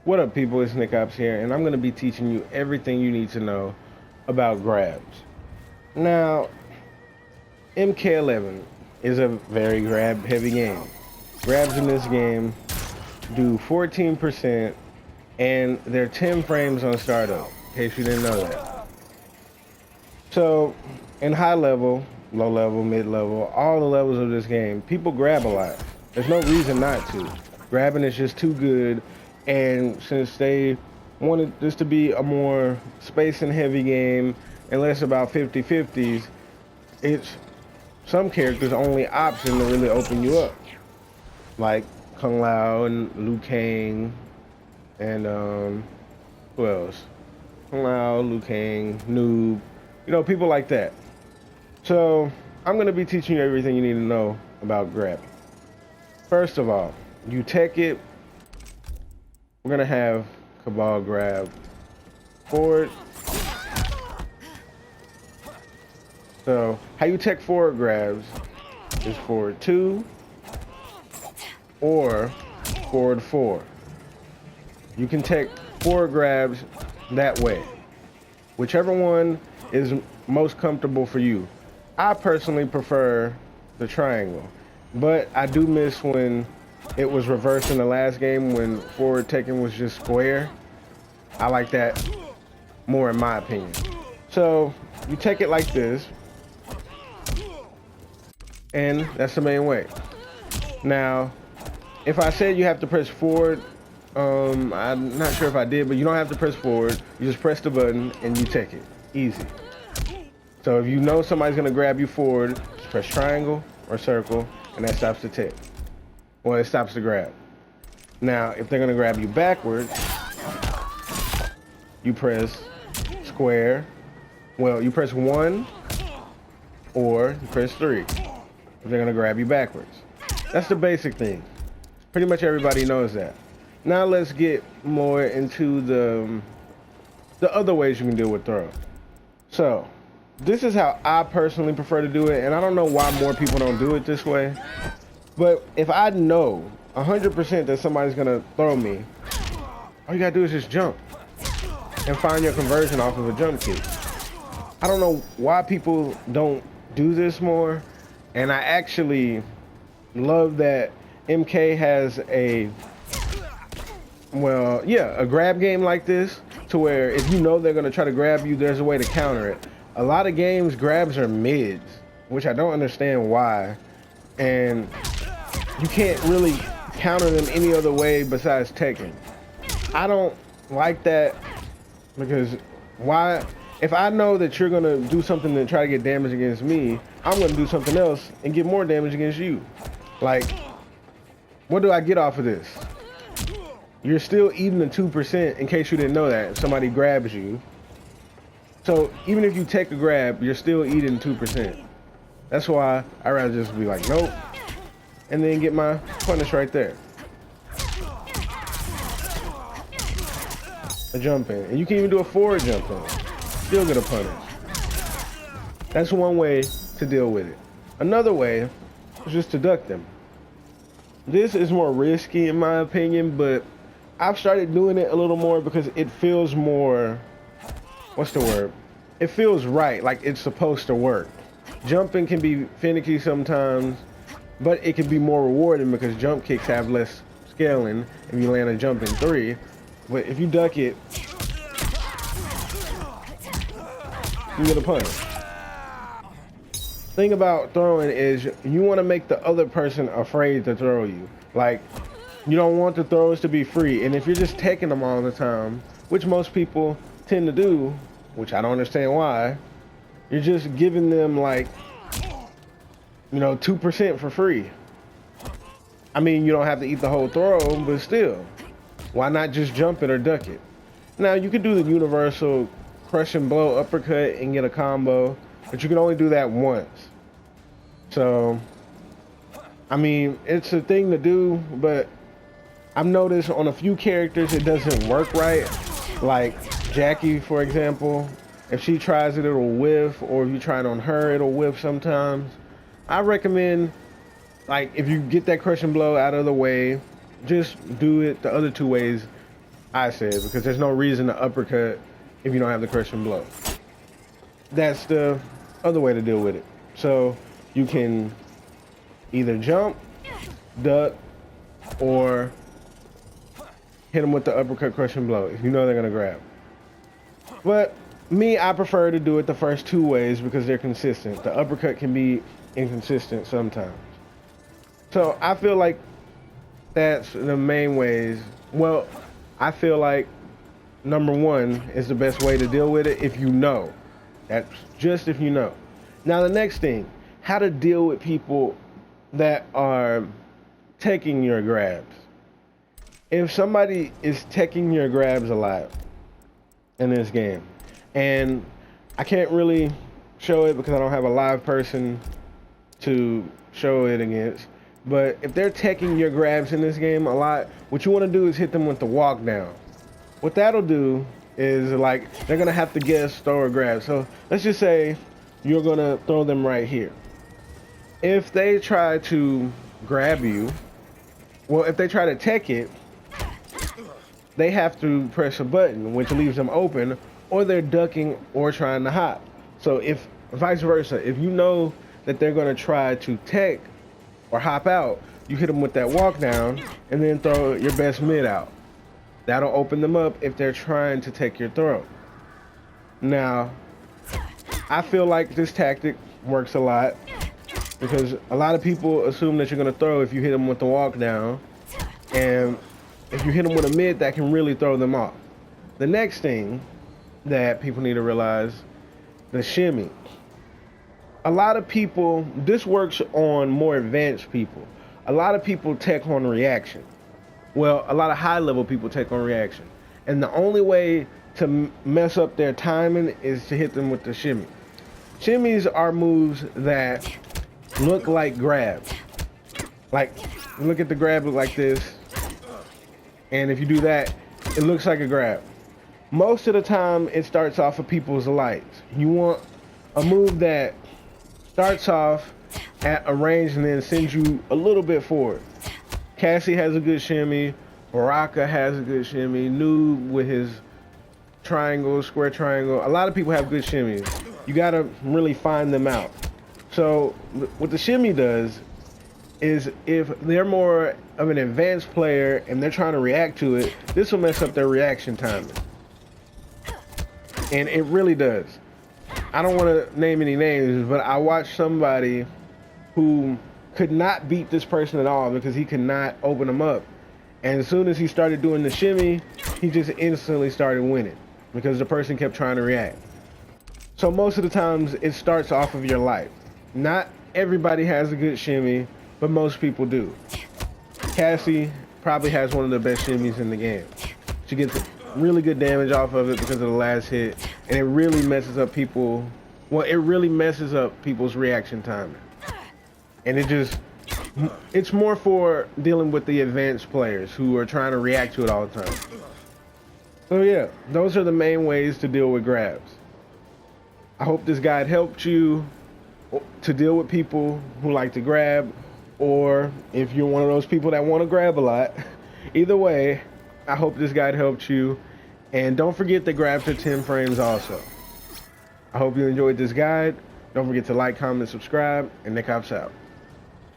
What up, people? It's Nickopz here, and I'm going to be teaching you everything you need to know about grabs. Now, MK11 is a very grab-heavy game. Grabs in this game do 14%, and they're 10 frames on startup, in case you didn't know that. So, in high level, low level, mid level, all the levels of this game, people grab a lot. There's no reason not to. Grabbing is just too good. And since they wanted this to be a more space and heavy game and less about 50-50s, it's some characters' only option to really open you up. Like Kung Lao and Liu Kang and who else? Kung Lao, Liu Kang, Noob, people like that. So I'm gonna be teaching you everything you need to know about grabbing. First of all, you tech it. We're gonna have Cabal grab forward. So how you tech forward grabs is forward 2 or forward 4. You can tech forward grabs that way, whichever one is most comfortable for you. I personally prefer the triangle, but I do miss when it was reversed in the last game when forward taking was just square. I like that more in my opinion. So you take it like this, and that's the main way. Now, if I said you have to press forward, I'm not sure if I did, but you don't have to press forward. You just press the button and you take it. Easy. So if you know somebody's gonna grab you forward, just press triangle or circle, and that stops the tech. Well, it stops the grab. Now, if they're gonna grab you backwards, you press square. Well, you press 1 or you press 3 if they're gonna grab you backwards. That's the basic thing. Pretty much everybody knows that. Now let's get more into the other ways you can deal with throw. So, this is how I personally prefer to do it, and I don't know why more people don't do it this way. But if I know 100% that somebody's gonna throw me, all you gotta do is just jump and find your conversion off of a jump kick. I don't know why people don't do this more, and I actually love that MK has a grab game like this, to where if you know they're gonna try to grab you, there's a way to counter it. A lot of games, grabs are mids, which I don't understand why, and you can't really counter them any other way besides taking. I don't like that, because why? If I know that you're gonna do something to try to get damage against me, I'm gonna do something else and get more damage against you. Like, what do I get off of this? You're still eating the 2%, in case you didn't know that, if somebody grabs you. So even if you take a grab, you're still eating 2%. That's why I'd rather just be like, nope, and then get my punish right there. A jump in. And you can even do a forward jump in. Still get a punish. That's one way to deal with it. Another way is just to duck them. This is more risky in my opinion, but I've started doing it a little more because it feels more, what's the word? It feels right, like it's supposed to work. Jumping can be finicky sometimes, but it can be more rewarding because jump kicks have less scaling if you land a jump in 3. But if you duck it, you get a punch. Thing about throwing is you want to make the other person afraid to throw you. Like, you don't want the throws to be free. And if you're just taking them all the time, which most people tend to do, which I don't understand why, you're just giving them like, 2% for free. I mean, you don't have to eat the whole throw, but still, why not just jump it or duck it? Now, you could do the universal crush and blow uppercut and get a combo, but you can only do that once. So, I mean, it's a thing to do, but I've noticed on a few characters it doesn't work right. Like Jackie, for example, if she tries it, it'll whiff, or if you try it on her, it'll whiff sometimes. I recommend, like, if you get that crush and blow out of the way, just do it the other 2 ways I said, because there's no reason to uppercut if you don't have the crushing blow. That's the other way to deal with it. So you can either jump, duck, or hit them with the uppercut crushing blow if you know they're gonna grab. But me, I prefer to do it the first two ways because they're consistent. The uppercut can be inconsistent sometimes. So I feel like that's the main ways. Well, I feel like number one is the best way to deal with it if you know. That's just if you know. Now the next thing, how to deal with people that are taking your grabs. If somebody is taking your grabs a lot in this game, and I can't really show it because I don't have a live person to show it against, but if they're taking your grabs in this game a lot, what you want to do is hit them with the walk down. What that'll do is, like, they're gonna have to guess, throw, or grab. So let's just say you're gonna throw them right here. If they try to grab you, well, if they try to tech it, they have to press a button, which leaves them open, or they're ducking or trying to hop. So if vice versa, if you know that they're gonna try to tech or hop out, you hit them with that walk down and then throw your best mid out. That'll open them up if they're trying to take your throw. Now, I feel like this tactic works a lot because a lot of people assume that you're gonna throw if you hit them with the walk down, and if you hit them with a mid, that can really throw them off. The next thing that people need to realize, the shimmy. A lot of people, this works on more advanced people. A lot of people tech on reaction. Well, a lot of high level people take on reaction. And the only way to mess up their timing is to hit them with the shimmy. Shimmies are moves that look like grabs. Like, look at the grab, look like this. And if you do that, it looks like a grab. Most of the time, it starts off of people's lights. You want a move that starts off at a range and then sends you a little bit forward. Cassie has a good shimmy. Baraka has a good shimmy. Noob with his triangle, square triangle. A lot of people have good shimmies. You gotta really find them out. So what the shimmy does is, if they're more of an advanced player and they're trying to react to it, this will mess up their reaction timing. And it really does. I don't want to name any names, but I watched somebody who could not beat this person at all because he could not open them up. And as soon as he started doing the shimmy, he just instantly started winning because the person kept trying to react. So most of the times it starts off of your life. Not everybody has a good shimmy, but most people do. Cassie probably has one of the best shimmies in the game. She gets really good damage off of it because of the last hit, and it really messes up people. Well, it really messes up people's reaction timing. And it's more for dealing with the advanced players who are trying to react to it all the time. So yeah, those are the main ways to deal with grabs. I hope this guide helped you to deal with people who like to grab, or if you're one of those people that want to grab a lot. Either way, I hope this guide helped you. And don't forget to grab to 10 frames also. I hope you enjoyed this guide. Don't forget to like, comment, subscribe, and Nickopz out.